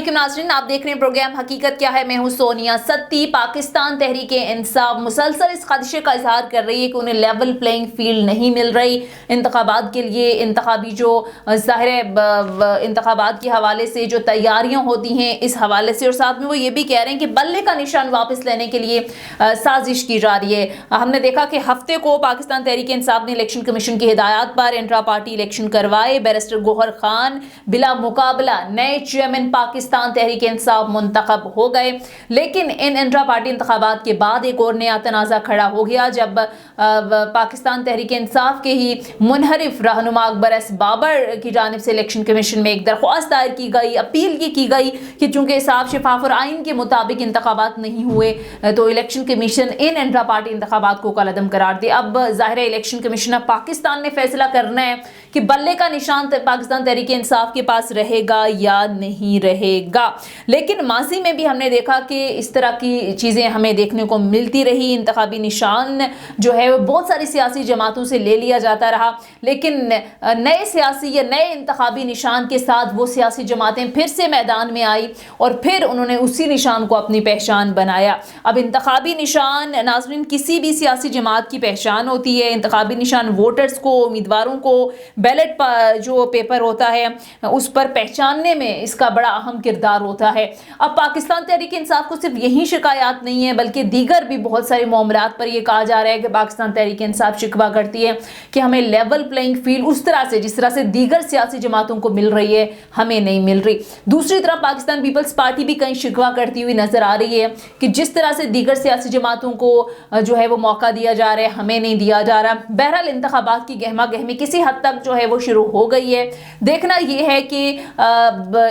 अस्सलामुअलैकुम नाज़रीन, आप देख रहे हैं प्रोग्राम हकीकत क्या है। मैं हूं सोनिया सत्ती। पाकिस्तान तहरीक इंसाफ मुसलसल इस खदशे का इजहार कर रही है कि उन्हें लेवल प्लेइंग फील्ड नहीं मिल रही इंतखाबात के लिए। इंतखाबी जो ज़ाहिर इंतखाबात के हवाले से जो तैयारियां होती हैं इस हवाले से, और साथ में वो ये भी कह रहे हैं कि बल्ले का निशान वापस लेने के लिए साजिश की जा रही है। हमने देखा कि हफ्ते को पाकिस्तान तहरीक इंसाफ ने इलेक्शन कमीशन की हिदायत पर इंट्रा पार्टी इलेक्शन करवाए। बैरिस्टर गौहर खान बिला मुकाबला नए चेयरमैन पाकिस्तान तहरीक इंसाफ मुंतखब हो गए, लेकिन इन इंट्रा पार्टी इंतखाबात के बाद एक और नया तनाज़ा खड़ा हो गया जब पाकिस्तान तहरीक इंसाफ के ही मुनहरिफ रहनुमा अकबर एस बाबर की जानिब से इलेक्शन कमीशन में एक दरख्वास्त दायर की गई। अपील ये की गई कि चूंकि साफ शफाफ और आइन के मुताबिक इंतखाबात नहीं हुए तो इलेक्शन कमीशन इन इंट्रा पार्टी इंतखाबात को कलअदम करार दे। अब ज़ाहिर इलेक्शन कमीशन ऑफ पाकिस्तान ने फैसला करना है कि बल्ले का निशान पाकिस्तान तहरीक इंसाफ के पास रहेगा या नहीं रहेगा। लेकिन माजी में भी हमने देखा कि इस तरह की चीज़ें हमें देखने को मिलती रही। इंतखाबी निशान जो है वो बहुत सारी सियासी जमातों से ले लिया जाता रहा, लेकिन नए सियासी या नए इंतखाबी निशान के साथ वो सियासी जमातें फिर से मैदान में आई और फिर उन्होंने उसी निशान को अपनी पहचान बनाया। अब इंतखाबी निशान नाज़रीन किसी भी सियासी जमात की पहचान होती है। इंतखाबी निशान वोटर्स को, उम्मीदवारों को बैलेट जो पेपर होता है उस पर पहचानने में इसका बड़ा अहम किरदार होता है। अब पाकिस्तान तहरीक इंसाफ को सिर्फ यही शिकायत नहीं है बल्कि दीगर भी बहुत सारे मामलात पर यह कहा जा रहा है कि पाकिस्तान तहरीक इंसाफ शिकवा करती है कि हमें लेवल प्लेइंग फील्ड उस तरह से जिस तरह से दीगर सियासी जमातों को मिल रही है हमें नहीं मिल रही। दूसरी तरफ पाकिस्तान पीपल्स पार्टी भी कहीं शिकवा करती हुई नजर आ रही है कि जिस तरह से दीगर सियासी जमातों को जो है वो मौका दिया जा रहा है हमें नहीं दिया जा रहा। बहरहाल इंतखाबात की गहमा गहमी किसी हद तक जो है वो शुरू हो गई है। देखना यह है कि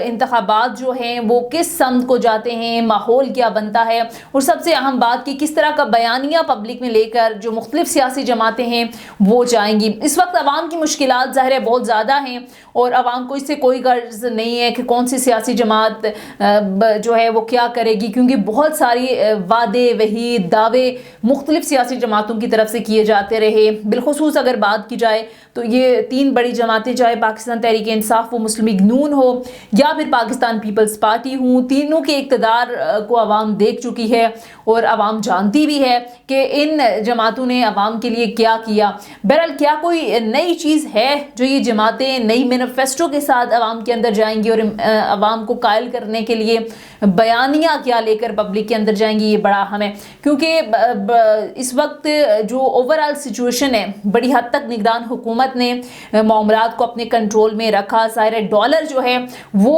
इंतखाबात जो हैं वो किस समत को जाते हैं, माहौल क्या बनता है, और सबसे अहम बात कि किस तरह का बयानिया पब्लिक में लेकर जो मुख्तलिफ सियासी जमातें हैं वो जाएंगी। इस वक्त अवाम की मुश्किलात ज़ाहिर है बहुत ज़्यादा हैं और अवाम को इससे कोई गर्ज नहीं है कि कौन सी सियासी जमात जो है वो क्या करेगी, क्योंकि बहुत सारी वादे वहीद दावे मुख्तलिफ सियासी जमातों की तरफ से किए जाते रहे। बिलखुसूस अगर बात की जाए तो ये तीन बड़ी जमातें, चाहे पाकिस्तान तहरीक इंसाफ व मुस्लिम लीग नून हो या फिर पाकिस्तान पीपल्स पार्टी हूँ, तीनों के इक़्तिदार को आवाम देख चुकी है और आवाम जानती भी है कि इन जमातों ने आवाम के लिए क्या किया। बहरहाल क्या कोई नई चीज़ है जो ये जमातें नई मैनिफेस्टो के साथ आवाम के अंदर जाएंगी और आवाम को कायल करने के लिए बयानिया क्या लेकर पब्लिक के अंदर जाएंगी, ये बड़ा अहम है। क्योंकि इस वक्त जो ओवरऑल सिचुएशन है बड़ी हद तक निगरान हुकूमत ने मामलात को अपने कंट्रोल में रखा। सारे डॉलर जो है वो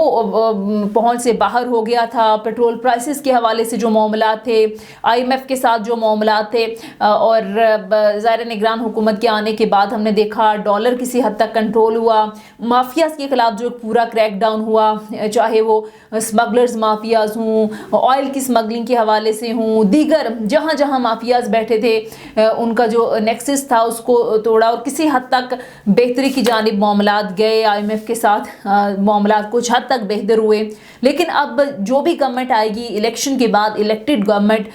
पहुंच से बाहर हो गया था। पेट्रोल प्राइसेस के हवाले से जो मामलात थे, IMF के साथ जो मामलात थे, और ज़ाहिर निगरान हुकूमत के आने के बाद हमने देखा डॉलर किसी हद तक कंट्रोल हुआ। माफियाज़ के ख़िलाफ़ जो पूरा क्रैकडाउन हुआ, चाहे वो स्मगलर्स माफियाज़ हूँ, ऑयल की स्मगलिंग के हवाले से हूँ, दीगर जहाँ जहाँ माफियाज़ बैठे थे उनका जो नेक्सस था उसको तोड़ा और किसी हद तक बेहतरी की जानिब मामलात गए। IMF के साथ मामलात कुछ हद तक बेहतर हुए। लेकिन अब जो भी गवर्नमेंट आएगी इलेक्शन के बाद, इलेक्टेड गवर्नमेंट,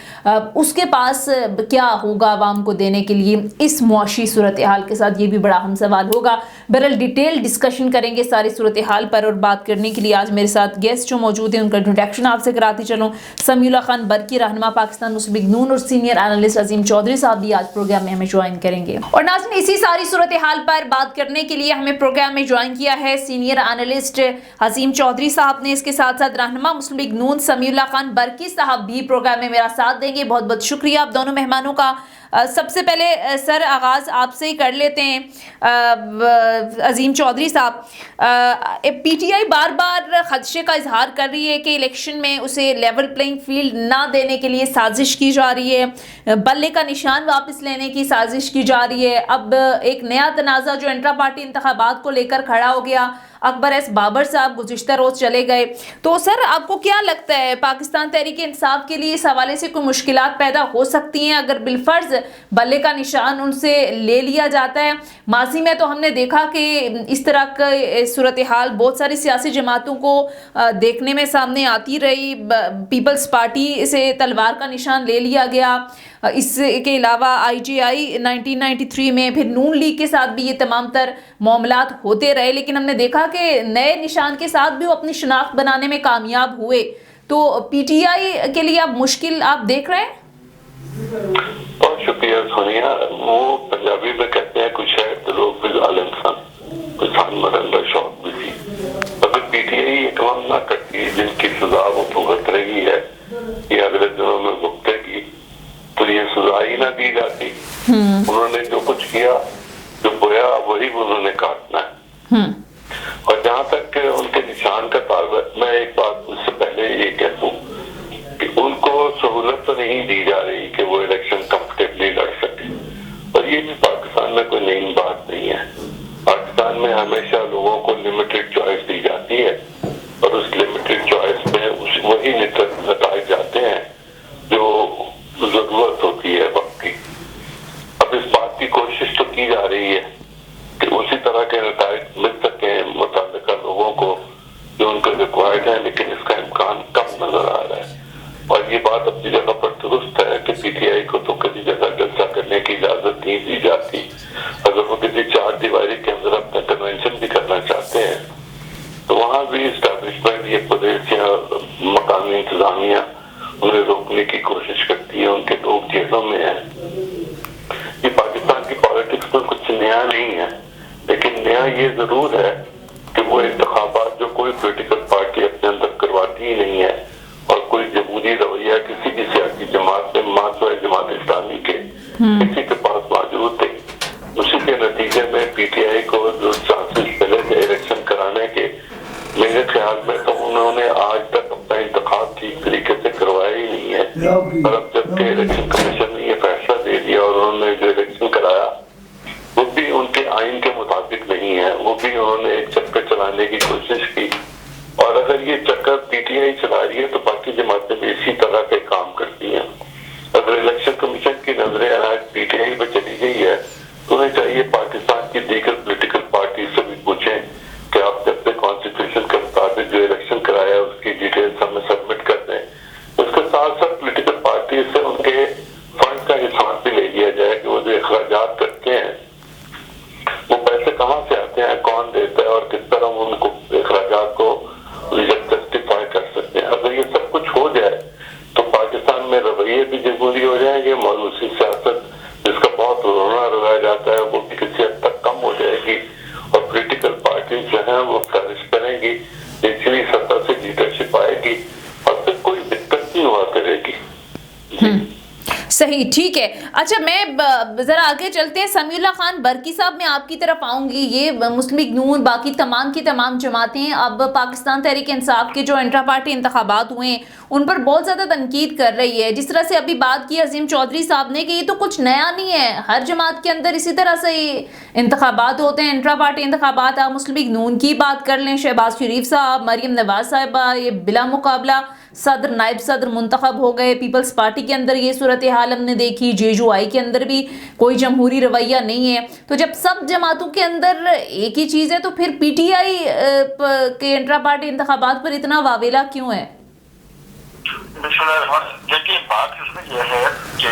उसके पास क्या होगा आवाम को देने के लिए इस मुआशी सूरत हाल के साथ, ये भी बड़ा अहम सवाल होगा। बहरहाल डिटेल डिस्कशन करेंगे सारी सूरत हाल पर, और बात करने के लिए आज मेरे साथ गेस्ट जो मौजूद हैं उनका इंट्रोडक्शन आपसे कराती चलूँ। समीउल्लाह खान बरकी, रहनुमा पाकिस्तान मुस्लिम लीग नून और सीनियर एनालिस्ट अजीम चौधरी साहब भी आज प्रोग्राम में हमें ज्वाइन करेंगे। और नाज़रीन इसी सारी सूरत हाल पर बात करने के लिए हमें प्रोग्राम में ज्वाइन किया है सीनियर एनालिस्ट अजीम चौधरी साहब ने। इसके साथ साथ रहनुमा मुस्लिम लीग नून समीउल्लाह खान बरकी साहब भी प्रोग्राम में मेरा साथ देंगे। बहुत बहुत शुक्रिया आप दोनों मेहमानों का। सबसे पहले सर आगाज़ आपसे ही कर लेते हैं। अजीम चौधरी साहब, PTI बार बार खदशे का इजहार कर रही है कि इलेक्शन में उसे लेवल प्लेइंग फील्ड ना देने के लिए साजिश की जा रही है, बल्ले का निशान वापस लेने की साजिश की जा रही है। अब एक नया तनाज़ा जो इंट्रा पार्टी इंतखाबात को लेकर खड़ा हो गया, अकबर एस बाबर साहब गुज़िश्ता रोज़ चले गए। तो सर आपको क्या लगता है पाकिस्तान तहरीक इंसाफ के लिए इस हवाले से कोई मुश्किलात पैदा हो सकती हैं अगर बिलफर्ज बल्ले का निशान उनसे ले लिया जाता है? माजी में तो हमने देखा कि इस तरह का सूरत हाल बहुत सारी सियासी जमातों को देखने में सामने आती रही। पीपल्स पार्टी से तलवार का निशान ले लिया गया, इसके अलावा IGI 1993 में, फिर नून लीग के साथ भी ये तमाम तर मामलात होते रहे। लेकिन हमने देखा के नए निशान के साथ भी वो अपनी शिनाख्त बनाने में कामयाब हुए, तो पीटीआई के लिए अब मुश्किल आप देख रहे हैं? बहुत शुक्रिया सोनिया। वो पंजाबी में कहते हैं कुछ है तो लोग भी आलम सन कुछ मरन का शौक भी थी। अगर पीटीआई ये काम ना करती जिनकी सजा वो भुगत रही है ये अगले दिनों में भुगतेगी, तो ये सजा ही ना दी जाती। उन्होंने जो कुछ किया, जो बोया, वही उन्होंने काटना है। और जहाँ तक उनके निशान का ताल्लुक, मैं एक बात उससे पहले ये कह दूं कि उनको सहूलत तो नहीं दी जा रही कि वो इलेक्शन कंफर्टेबली लड़ सके। और ये भी पाकिस्तान में कोई नई बात नहीं है। पाकिस्तान में हमेशा लोगों को लिमिटेड चॉइस दी जाती है और उस लिमिटेड चॉइस में वही नताए जाते हैं जो जरूरत होती है वक्त की। अब इस बात की कोशिश तो की जा रही है कि उसी तरह के नताए मिल सके मुताल्लिका लोगों को जो उनको रिक्वायर्ड है, लेकिन इसका इम्कान कम नजर आ रहा है। और ये बात अपनी जगह पर दुरुस्त है कि पीटीआई को तो किसी जगह जलसा करने की इजाजत नहीं दी जाती। अगर वो किसी चार दीवारी के अंदर अपना कन्वेंशन भी करना चाहते हैं तो वहां भी इस्टेब्लिशमेंट, ये पुलिस या मकामी इंतजामिया उन्हें रोकने की कोशिश करती है। उनके लोग जेलों में है। ये पाकिस्तान की पॉलिटिक्स में कुछ नया नहीं है, लेकिन नया ये जरूर है कि वो इंतखाबात जो कोई पोलिटिकल पार्टी अपने अंदर करवाती ही नहीं है और कोई जमहूरी रवैया किसी भी सियासी जमात में, मासवा जमात इस्लामी के किसी के पास मौजूद नहीं। उसी के नतीजे में पीटीआई को जो चांसेस मिले थे इलेक्शन कराने के, मेरे ख्याल में तो उन्होंने आज तक अपना इंतखाब ठीक तरीके से करवाया ही नहीं है। और अब जबकि इलेक्शन कमीशन ने ये फैसला दे दिया और उन्होंने जो इलेक्शन कराया वो भी उनके आइन के मुताबिक नहीं है, वो भी उन्होंने एक चक्कर चलाने की कोशिश की। और अगर ये चक्कर पीटीआई चला रही है तो बाकी जमातें भी इसी तरह के काम करती हैं। अगर इलेक्शन कमीशन की नजरें आज पीटीआई पे चली गई है तो उन्हें चाहिए पाकिस्तान की दीगर पॉलिटिकल पार्टी से भी पूछें कि आप जब से कॉन्स्टिट्यूशन के मुताबिक जो इलेक्शन कराया उसकी डिटेल्स हमें सबमिट कर दें। उसके साथ साथ पॉलिटिकल पार्टी से उनके फंड का हिसाब भी ले लिया जाए कि वो जो अखराजात करते हैं वो पैसे कहाँ से आते हैं, कौन देता है और किस तरह उनको अखराजात को जस्टिफाई कर सकते हैं। अगर ये सब कुछ हो जाए तो पाकिस्तान में रवैये भी जरूरी हो जाएंगे, मौलूसी सियासत जिसका बहुत रोना रोया जाता है वो भी किसी हद तक कम हो जाएगी और पॉलिटिकल पार्टी जो है वो फ्लरिश करेंगी, निचली सतह से लीडरशिप आएगी और फिर कोई दिक्कत नहीं हुआ करेगी। सही, ठीक है। अच्छा, मैं जरा आगे चलते हैं। समीउल्लाह खान बरकी साहब, मैं आपकी तरफ आऊंगी। ये मुस्लिम लीग नून बाकी तमाम की तमाम जमातें अब पाकिस्तान तहरीक इंसाफ के जो इंट्रा पार्टी इंतखाबात हुए हैं उन पर बहुत ज़्यादा तनकीद कर रही है। जिस तरह से अभी बात की अजीम चौधरी साहब ने कि ये तो कुछ नया नहीं है, हर जमात के अंदर इसी तरह से इंतखाबात होते हैं, इंट्रा पार्टी इंतखाबात। आप मुस्लिम लीग नून की बात कर लें, शहबाज शरीफ साहब, मरियम नवाज साहिबा, ये बिला मुकाबला सदर नायब सदर मुंतखब हो गए। पीपल्स पार्टी के अंदर ये सूरत हाल हमने देखी, जेजूआई के अंदर भी कोई जमहूरी रवैया नहीं है। तो जब सब जमातों के अंदर एक ही चीज़ है तो फिर पीटीआई के इंट्रा पार्टी इंतखाबात पर इतना वावेला क्यों है? देखिए, बात इसमें यह है कि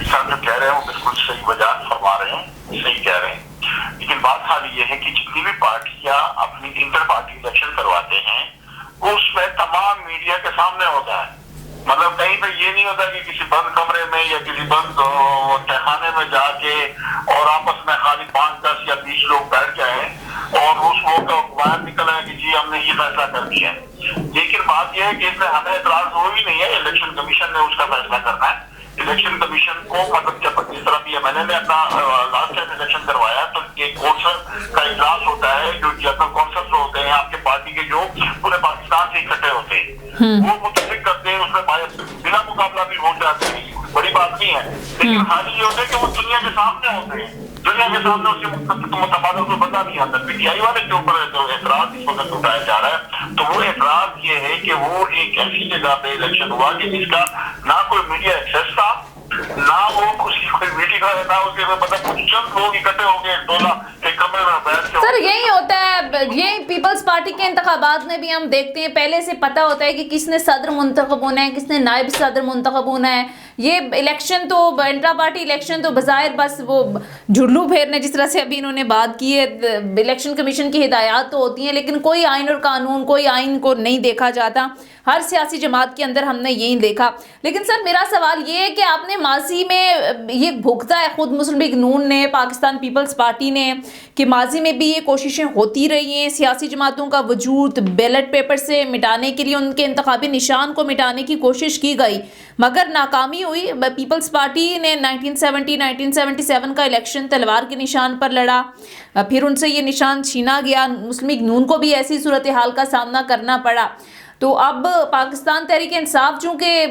जो कह रहे हैं वो बिल्कुल सही वजह फरमा रहे हैं, सही कह रहे हैं। लेकिन बात हाल ये है कि जितनी भी पार्टियां अपनी इंटर पार्टी इलेक्शन करवाते हैं उसमें तमाम मीडिया के सामने होता है। मतलब कहीं पे ये नहीं होता कि किसी बंद कमरे में या किसी बंद तहखाने में जाके और आपस में खाली 5, 10 या 20 लोग बैठ जाए और उस वोट का बाहर निकल आए कि जी हमने ये फैसला कर दिया है। लेकिन बात यह है कि इसमें हमें एतराज हो ही नहीं है, इलेक्शन कमीशन ने उसका फैसला करना है। इलेक्शन कमीशन को मतलब जब जिस तरह भी मैंने अपना लास्ट टाइम इलेक्शन करवाया तो एक कौंसल का इजलास होता है, जो जनरल कौंसल होते हैं आपके पार्टी के जो पूरे पाकिस्तान से इकट्ठे होते हैं, वो मुतफिक करते हैं, उसमें बिना मुकाबला भी वोट जाते हैं। बड़ी बात नहीं है, लेकिन खाली ये होता है कि वो दुनिया के सामने होते हैं, दुनिया के सामने उसके मुतबादल को बता नहीं आता। पीटीआई वाले के ऊपर जो एतराज इस वक्त उठाया जा रहा है तो वो एतराज ये है कि वो एक ऐसी जगह पे इलेक्शन हुआ कि जिसका ना कोई मीडिया एक्सेस था, ना वो उसकी कोई मीटिंग है, ना उसके मतलब कुछ चंद लोग इकट्ठे हो गए 12 के कमरे में बैठ के सर यही होता है, यही पीपल्स पार्टी के इंतखाबात में भी हम देखते हैं, पहले से पता होता है कि किसने सदर मुंतखब होना है, किसने नायब सदर मुंतखब होना है। ये इलेक्शन तो इंट्रा पार्टी इलेक्शन तो बज़ाहिर बस वो झुल्लू फेरने, जिस तरह से अभी इन्होंने बात की है, इलेक्शन कमीशन की हिदायत तो होती हैं, लेकिन कोई आइन और कानून, कोई आइन को नहीं देखा जाता। हर सियासी जमात के अंदर हमने यही देखा। लेकिन सर मेरा सवाल ये है कि आपने माजी में ये भुगता है खुद मुस्लिम लीग नून ने, पाकिस्तान पीपल्स पार्टी ने, कि माजी में भी ये कोशिशें होती रही हैं सियासी जमातों का वजूद बैलेट पेपर से मिटाने के लिए, उनके इंतखाबी निशान को मिटाने की कोशिश की गई मगर नाकामी हुई। पीपल्स पार्टी ने 1977 का इलेक्शन तलवार के निशान पर लड़ा, फिर उनसे ये निशान छीना गया। मुस्लिम लीग नून को भी ऐसी सूरत हाल का सामना करना पड़ा। तो अब पाकिस्तान तहरीक इंसाफ चूँकि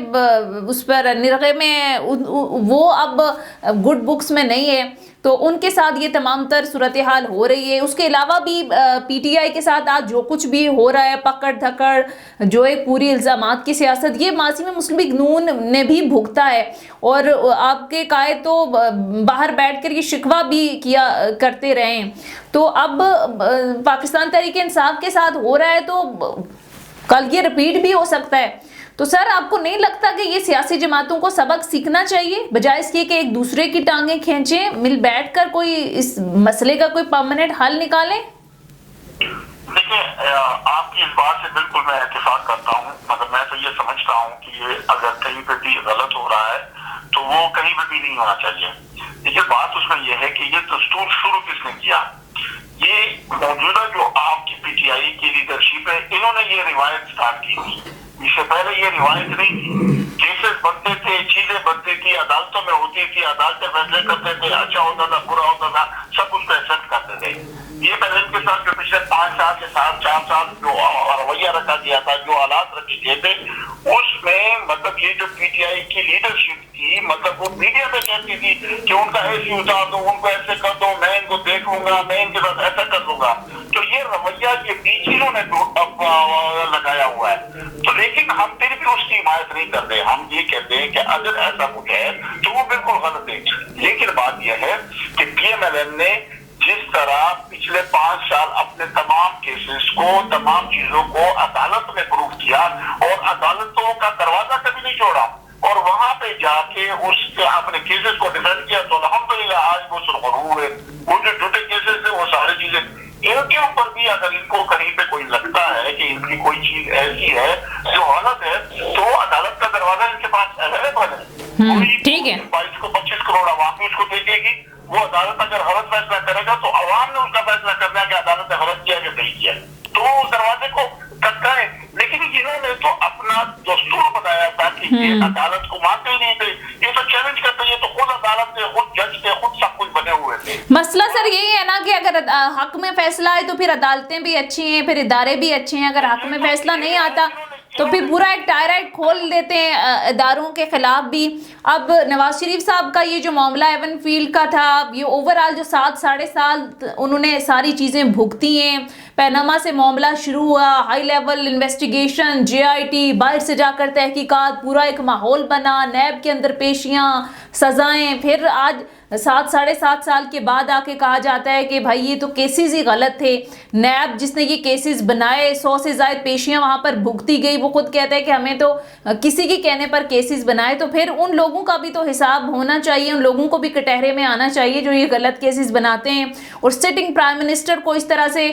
उस पर निरगे में वो अब गुड बुक्स में नहीं है, तो उनके साथ ये तमाम तर सूरत हाल हो रही है। उसके अलावा भी पीटीआई के साथ आज जो कुछ भी हो रहा है, पकड़ धकड़, जो एक पूरी इल्ज़ामात की सियासत, ये माजी में मुस्लिम लीग नून ने भी भुगता है। और आपके कायद तो बाहर बैठ कर ये शिकवा भी किया करते रहे। तो अब पाकिस्तान तहरीक इंसाफ के साथ हो रहा है, तो कल ये रिपीट भी हो सकता है। तो सर आपको नहीं लगता कि ये सियासी जमातों को सबक सीखना चाहिए, बजाय इसके कि एक दूसरे की टांगे खींचें, मिल बैठकर कोई इस मसले का कोई परमानेंट हल निकालें? देखिए, आपकी इस बात से बिल्कुल मैं इत्तेफाक करता हूँ, मगर मैं तो ये समझता हूँ कि ये अगर कहीं पे भी गलत हो रहा है तो वो कहीं पे भी नहीं होना चाहिए। देखिए, बात उसमें यह है कि ये दस्तूर शुरू किसने किया? ये मौजूदा जो आपकी पीटीआई की लीडरशिप है, इन्होंने ये रिवायत स्टार्ट की थी। इससे पहले ये रिवायत नहीं थी। केसेस बनते थे, चीजें बनती थी, अदालतों में होती थी, अदालतें फैसले करते थे, अच्छा होता था, बुरा होता था, सब उसको एक्सेप्ट करते थे। ये पहले इनके साथ जो पिछले 5 साल से 4 साल जो रवैया रखा गया था, जो हालात रखे गए थे, उसमें मतलब ये जो पीटीआई की लीडरशिप थी, मतलब वो मीडिया में कहती थी कि उनका ऐसी उतार दो, उनको ऐसे कर दो, मैं इनको देख लूंगा, मैं इनके साथ ऐसा कर लूंगा। तो ये रवैया के बीच इन्होंने लगाया हुआ है। तो लेकिन हम फिर भी उसकी हिमायत नहीं कर रहे। हम ये कहते हैं कि अगर ऐसा कुछ है तो वो बिल्कुल गलत है। लेकिन बात यह है कि पीएमएलएन ने जिस तरह पिछले 5 साल अपने तमाम केसेस को, तमाम चीजों को अदालत में प्रूव किया और अदालतों का दरवाजा कभी नहीं छोड़ा और वहां पे जाके उसके अपने केसेस को डिफेंड किया, तो अल्हम्दुलिल्लाह आज वो सुरखरू हुए। वो जो झूठे केसेस थे वो सारी चीजें, इनके ऊपर भी अगर इनको कहीं पे कोई लगता है कि इनकी कोई चीज ऐसी है जो गलत है, तो अदालत का दरवाजा इनके पास अवेलेबल है। ठीक है, 25 करोड़ आवाम उसको दे देगी। वो अदालत अगर गलत फैसला करेगा तो अवाम ने उसका फैसला करना है कि अदालत ने गलत किया कि सही किया, तो वो उस दरवाजे को खटकाए। लेकिन इन्होंने तो अपना दस्तूर बनाया था कि ये अदालत को मानते ही नहीं थे, ये तो चैलेंज करते, ये तो खुद अदालत थे, खुद जज थे, खुद सब कुछ बने हुए थे। मसला सर यही है ना कि अगर हक में फैसला है तो फिर अदालतें भी अच्छी हैं, फिर इदारे भी अच्छे हैं। अगर हक में फैसला नहीं आता तो फिर पूरा एक टायराइड खोल देते हैं इदारों के खिलाफ भी। अब नवाज शरीफ साहब का ये जो मामला एवन फील्ड का था, ये ओवरऑल जो 7 साढ़े 7 उन्होंने सारी चीज़ें भुगती हैं। पैनामा से मामला शुरू हुआ, हाई लेवल इन्वेस्टिगेशन, JIT, बाहर से जाकर तहकीकात, पूरा एक माहौल बना, नैब के अंदर पेशियाँ, सज़ाएँ, फिर आज 7 साढ़े 7 साल के बाद आके कहा जाता है कि भाई ये तो केसेस ही गलत थे। नैब जिसने ये केसेस बनाए, 100 से ज़ायद पेशियाँ वहाँ पर भुगती गई, वो खुद कहता है कि हमें तो किसी के कहने पर केसेस बनाए। तो फिर उन लोगों का भी तो हिसाब होना चाहिए, उन लोगों को भी कटहरे में आना चाहिए जो ये गलत केसेस बनाते हैं। और सिटिंग प्राइम मिनिस्टर को इस तरह से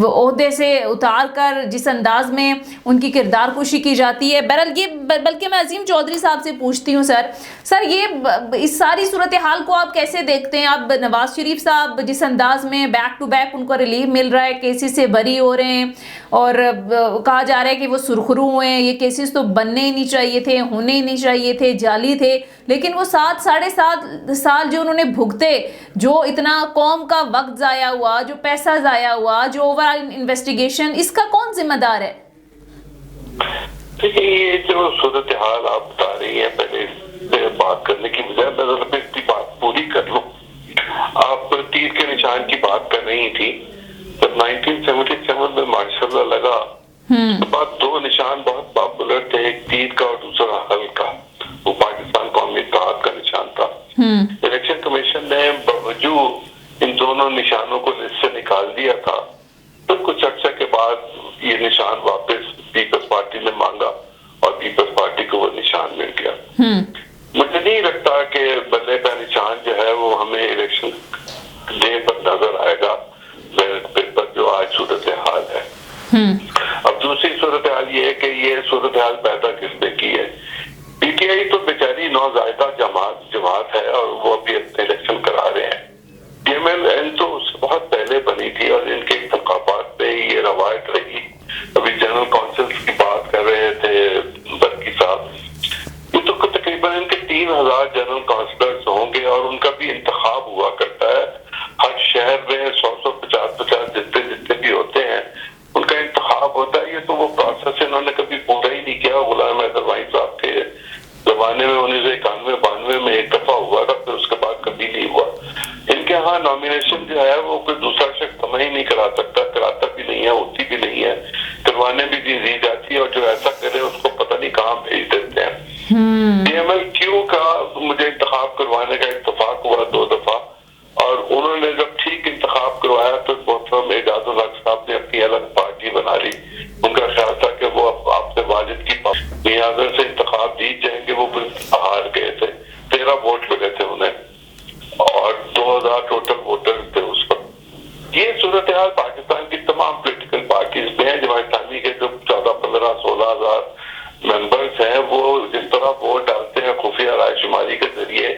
ओहदे से उतार कर जिस अंदाज में उनकी किरदार कुशी की जाती है। बहरहाल ये, बल्कि मैं अजीम चौधरी साहब से पूछती हूँ सर ये इस सारी सूरत हाल को आप कैसे देखते हैं? अब नवाज शरीफ साहब जिस अंदाज में बैक टू बैक उनको रिलीफ मिल रहा है, केसेस से बरी हो रहे हैं और कहा जा रहा है कि वो सुरखरू हुए हैं, ये केसेस तो बनने ही नहीं चाहिए थे, होने ही नहीं चाहिए थे, जाली थे। लेकिन वो 7 साढ़े 7 साल जो उन्होंने भुगते, जो इतना कौम का वक्त ज़ाया हुआ, जो पैसा ज़ाया हुआ, जो ओवरऑल इन्वेस्टिगेशन, इसका कौन जिम्मेदार है? ये जो सूरत हाल आप बता रही है, पहले बात करने की बजाय मैं इसकी बात पूरी कर लूं। आप तीर के निशान की बात कर रही थी। जब 1977 में मार्शल लगा तो बाद 2 निशान बहुत पॉपुलर थे, एक तीर का और दूसरा हल का। वो पाकिस्तान कौमी इत्तेहाद का निशान था। इलेक्शन कमीशन ने बावजूद इन दोनों निशानों को लिस्ट से निकाल दिया लिया था, तो कुछ अर्से के बाद ये निशान वापस पीपल्स पार्टी ने मांगा और पीपल्स पार्टी को वो निशान मिल गया। मुझे नहीं लगता कि बल्ले का निशान जो है वो हमें इलेक्शन डे पर नजर आएगा, बैलेट पेपर जो आज सूरत हाल है। अब दूसरी सूरत हाल ये है कि ये सूरत हाल पैदा किसने की है? पीटीआई तो बेचारी नौजायदा जमात है और वो अभी अपने इलेक्शन करा रहे हैं। पीएमएल तो उससे बहुत पहले बनी थी और इनके इंतखाबात पे ये रवायत रही। अभी जनरल काउंसिल की बात कर रहे थे बरकी साहब, ये तो तकरीबन इनके 3000 जनरल काउंसिलर्स होंगे और उनका भी इंतखाब हुआ करता है। हर शहर में 100 50 जितने भी होते हैं उनका इंतखाब होता है। ये तो वो प्रोसेस इन्होंने कभी पूरा ही नहीं किया। गुलाम हैदर वाई साहब के जमाने में 1991-92 में एक दफा हुआ था, फिर उसके बाद कभी नहीं हुआ। इनके यहाँ नॉमिनेशन जो है वो कोई दूसरा शख्स समय ही नहीं करा सकता, कराता भी नहीं है, होती भी नहीं है, करवाने भी दी जाती है और जो ऐसा करे उसको पता नहीं कहाँ भेज देते हैं। पीएमएल-क्यू का मुझे इंतखाब करवाने का इत्तेफाक हुआ 2 दफा और उन्होंने जब ठीक इंतखाब करवाया तो मोहतरम एजाजुल हक साहब ने अपनी अलग पार्टी बना ली। उनका ख्याल था कि वो आपसे वाजिद की मियादर से इंतखाब जीत जाएंगे, वो हार गए थे। 13 वोट मिले थे उन्हें और 2000 टोटल वोटर्स थे उस पर। ये सूरत हाल पाकिस्तान की तमाम पोलिटिकल पार्टीज में है। जमात इस्लामी के जो 14-15-16 हजार मेंबर्स हैं वो जिस तरह वोट डालते हैं खुफिया रायशुमारी के जरिए,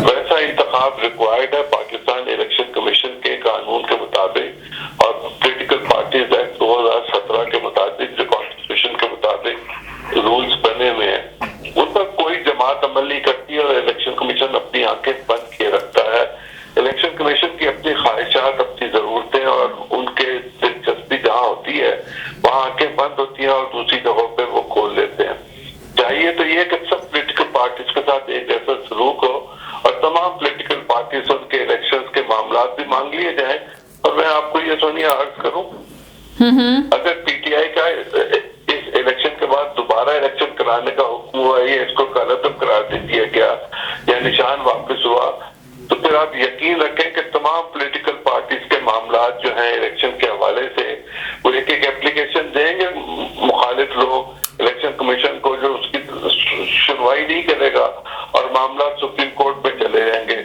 वैसा इंतखाब रिक्वायर्ड है पाकिस्तान इलेक्शन कमीशन के कानून के मुताबिक और पोलिटिकल पार्टीज एक्ट 2017 के मुताबिक, जो कॉन्स्टिट्यूशन के मुताबिक रूल्स बने हुए हैं, उन पर कोई जमात अमल नहीं करती और इलेक्शन कमीशन अपनी आंखें बंद किए रखता है। इलेक्शन कमीशन की अपनी ख्वाहिशात, अपनी जरूरतें और उनके दिलचस्पी जहाँ होती है वहाँ आंखें बंद होती हैं और दूसरी जगहों पे वो खोल लेते हैं। चाहिए तो ये कि सब पोलिटिकल पार्टीज के साथ एक जैसा सलूक हो और तमाम पोलिटिकल पार्टीज उनके इलेक्शन के मामला भी मांग लिए जाए। और मैं आपको ये सोनिया अर्ज करूं, अगर पीटीआई का इस इलेक्शन के बाद दोबारा इलेक्शन कराने का हुक्म हुआ, ये इसको कालतब करार दे दिया गया या निशान वापस हुआ, तो फिर आप यकीन रखें कि तमाम पॉलिटिकल पार्टीज के मामला जो हैं इलेक्शन के हवाले से वो एक एप्लीकेशन देंगे मुखालिफ लोग इलेक्शन कमीशन को, जो उसकी सुनवाई नहीं करेगा और मामला सुप्रीम कोर्ट में चले जाएंगे।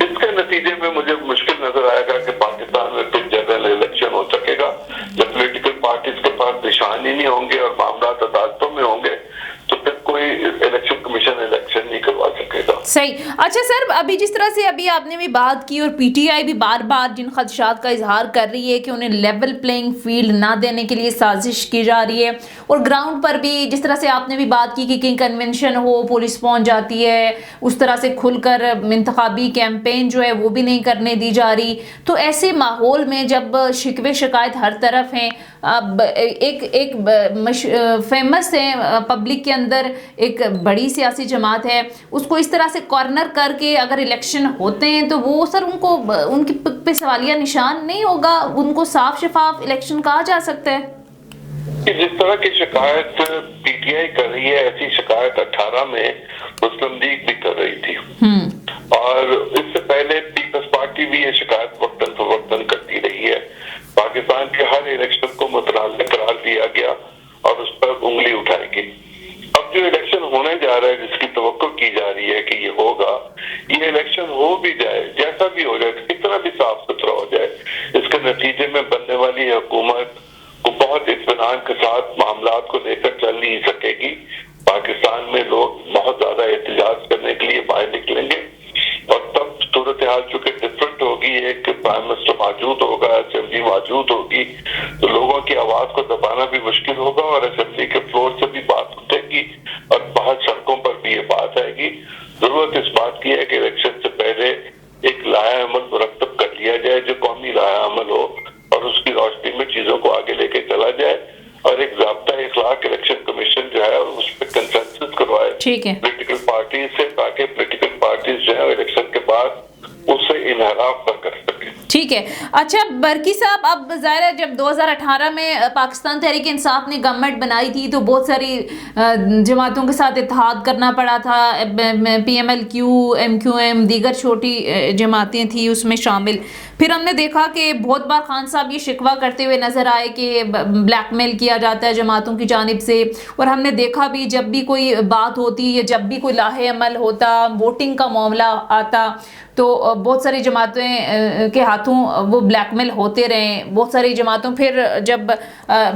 इसके नतीजे में मुझे मुश्किल नजर आएगा कि पाकिस्तान में फिर जनरल इलेक्शन हो सकेगा। जब पॉलिटिकल पार्टीज के पास निशान ही नहीं होंगे और मामला अदालतों में होंगे तो फिर कोई इलेक्शन कमीशन इलेक्शन नहीं करवा सकेगा। सही। अच्छा सर, अभी जिस तरह से अभी आपने भी बात की और पीटीआई भी बार बार जिन खदशात का इजहार कर रही है कि उन्हें लेवल प्लेइंग फील्ड ना देने के लिए साजिश की जा रही है, और ग्राउंड पर भी जिस तरह से आपने भी बात की कि कहीं कन्वेंशन हो पुलिस पहुंच जाती है, उस तरह से खुलकर इंतखाबी कैंपेन जो है वो भी नहीं करने दी जा रही, तो ऐसे माहौल में जब शिकवे शिकायत हर तरफ हैं, अब एक फेमस है पब्लिक के अंदर एक बड़ी सियासी जमात है, उसको इस तरह से कॉर्नर करके अगर इलेक्शन होते हैं तो वो सर उनको उनकी पे सवालिया निशान नहीं होगा, उनको साफ शफाफ इलेक्शन कहा जा सकता है? जिस तरह की शिकायत पीटीआई कर रही है, ऐसी शिकायत 18 में मुस्लिम लीग भी कर रही थी और इससे पहले पीपल्स पार्टी भी ये शिकायत वक्तन फवक्तन करती रही है। पाकिस्तान के हर इलेक्शन को मुतनाज़ करार दिया गया और उस पर उंगली उठाएगी। अब जो इलेक्शन होने जा रहा है, जिसकी तवक्को की जा रही है कि ये होगा, ये इलेक्शन हो भी जाए, जैसा भी हो जाए, कितना भी साफ सुथरा हो जाए, इसके नतीजे में बनने वाली हुकूमत को बहुत इत्मीनान के साथ मामलात को लेकर चल नहीं सकेगी। पाकिस्तान में लोग बहुत ज्यादा एहतजाज करने के लिए बाहर निकलेंगे और तब सूरत हाल चूंकि डिफरेंट होगी, एक प्राइम मिनिस्टर मौजूद होगा, असेंबली मौजूद होगी, तो लोगों की आवाज को दबाना भी मुश्किल होगा और असेंबली के फ्लोर से भी बात उठेगी और बाहर सड़कों पर भी ये बात आएगी। जरूरत इस बात की है कि इलेक्शन से पहले एक लाया अमल मुरतब कर लिया जाए जो कौमी लाया अमल हो और उसकी रोशनी में चीजों को आगे लेके चला जाए और एक ज़ाब्ता इखलाक इलेक्शन कमीशन जो है उस पर कंसेंसस करवाए पॉलिटिकल पार्टी से, ताकि पॉलिटिकल पार्टीज जो है इलेक्शन के बाद उससे इनहराफ न कर सके। ठीक है। अच्छा बरकी साहब, अब ज़ाहिर है जब 2018 में पाकिस्तान तहरीक इंसाफ ने गवर्नमेंट बनाई थी तो बहुत सारी जमातों के साथ इत्तेहाद करना पड़ा था, PMLQ, MQM, दीगर छोटी जमातें थी उसमें शामिल। फिर हमने देखा कि बहुत बार खान साहब ये शिकवा करते हुए नज़र आए कि ब्लैकमेल किया जाता है जमातों की जानिब से, और हमने देखा भी जब भी कोई बात होती या जब भी कोई लाहे अमल होता, वोटिंग का मामला आता, तो बहुत सारी जमातें के हाथों वो ब्लैकमेल होते रहे। बहुत सारी जमातों, फिर जब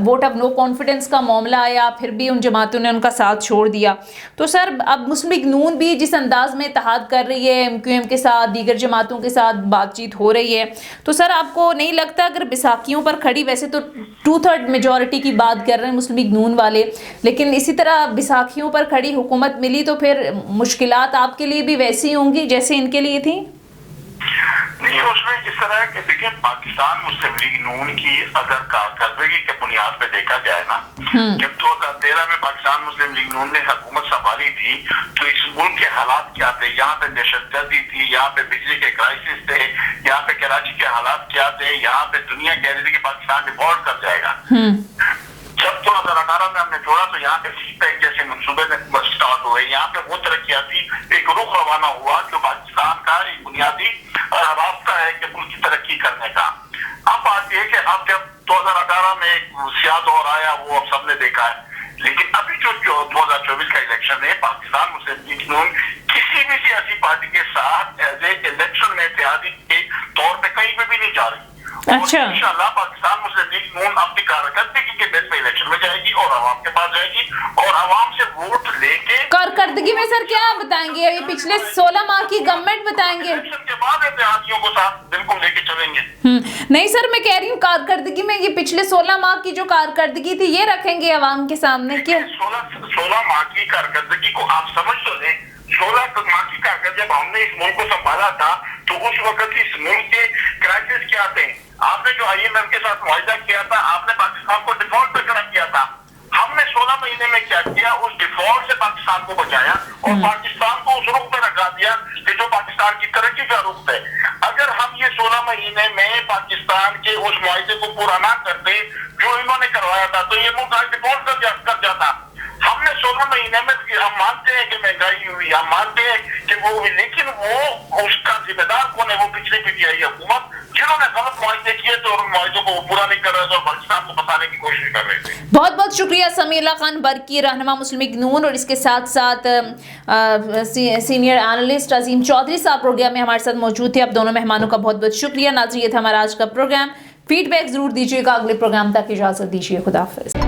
वोट ऑफ नो कॉन्फिडेंस का मामला आया फिर भी उन जमातों ने उनका साथ छोड़ दिया। तो सर अब मुस्लिम लीग नून भी जिस अंदाज में इत्तेहाद कर रही है MQM के साथ, दीगर जमातों के साथ बातचीत हो रही है, तो सर आपको नहीं लगता अगर बैसाखियों पर खड़ी, वैसे तो 2/3 मेजॉरिटी की बात कर रहे हैं मुस्लिम लीग नून वाले, लेकिन इसी तरह बैसाखियों पर खड़ी हुकूमत मिली तो फिर मुश्किलात आपके लिए भी वैसी होंगी जैसे इनके लिए थी? नहीं, उसमें इस तरह के देखिए, पाकिस्तान मुस्लिम लीग नून की अगर कारकर्दगी के बुनियाद पे देखा जाए ना, जब 2013 में पाकिस्तान मुस्लिम लीग नून ने हुकूमत संभाली थी तो इस मुल्क के हालात क्या थे, यहाँ पे दहशतगर्दी थी, यहाँ पे बिजली के क्राइसिस थे, यहाँ पे कराची के हालात क्या थे, यहाँ पे दुनिया कह रही थी कि पाकिस्तान डिफॉल्ट कर जाएगा। जब 2018 में हमने छोड़ा तो यहाँ पे CPEC जैसे मंसूबे स्टार्ट हुए, यहाँ पे वो तरक्याती एक रुख रवाना हुआ जो पाकिस्तान का एक बुनियादी रास्ता है कि मुल्क की तरक्की करने का। अब बात यह कि अब जब 2018 में एक सियाह दौर आया वो अब सबने देखा है, लेकिन अभी जो 2024 का इलेक्शन है, पाकिस्तान मुस्लिम लीग नून किसी भी सियासी पार्टी के साथ एज ए इलेक्शन में इत्तेहादी के तौर पे कहीं पे भी नहीं जा रही। अच्छा, इंशाल्लाह पाकिस्तान मुस्लिम लीग नून अपनी कारकर्दगी के बेस पे इलेक्शन में जाएगी और अवाम के पास जाएगी और अवाम से वोट लेके। कारकर्दगी में सर क्या बताएंगे, ये पिछले 16 माह की गवर्नमेंट बताएंगे? इलेक्शन के बाद इत्तेहादियों को साथ बिल्कुल लेके चलेंगे। नहीं सर, मैं कह रही हूँ कारकर्दगी में ये पिछले 16 माह की जो कारकर्दगी थी ये रखेंगे अवाम के सामने क्या? 16 माह की कारकर्दगी को आप समझ तो लें। 16 माह की कारकर्दगी जब हमने इस मुल्क को संभाला था तो उस वक्त इस मुल्क के क्राइसिस क्या थे? आपने जो IMF के साथ मुआहिदा किया था, आपने पाकिस्तान को डिफॉल्ट पे खड़ा किया था। हमने 16 महीने में क्या किया, उस डिफॉल्ट से पाकिस्तान को बचाया और पाकिस्तान को उस रुख पे रखा दिया कि जो पाकिस्तान की तरक्की का रुख है। अगर हम ये 16 महीने में पाकिस्तान के उस मुआहिदे को पूरा ना करते जो इन्होंने करवाया था तो ये मुल्क आज डिफॉल्ट कर जाता। हमने 16 महीने में, हम मानते हैं कि महंगाई हुई, हम मानते हैं कि वो हुई, लेकिन वो उसका जिम्मेदार कौन है? वो पिछले PTI हुकूमत जिन्होंने गलत मुआहिदे किए थे और उन मुआहिदों को पूरा नहीं कर रहे थे और पाकिस्तान को बताने की कोशिश कर रहे थे। बहुत बहुत शुक्रिया समीला खान बरकी, रहनुमा मुस्लिम लीग नून, और इसके साथ साथ सीनियर एनालिस्ट अजीम चौधरी साहब प्रोग्राम में हमारे साथ मौजूद थे। आप दोनों मेहमानों का बहुत बहुत शुक्रिया। नाज़रीन, ये था हमारा आज का प्रोग्राम। फीडबैक जरूर दीजिएगा। अगले प्रोग्राम तक इजाजत दीजिए। खुदा हाफिज़।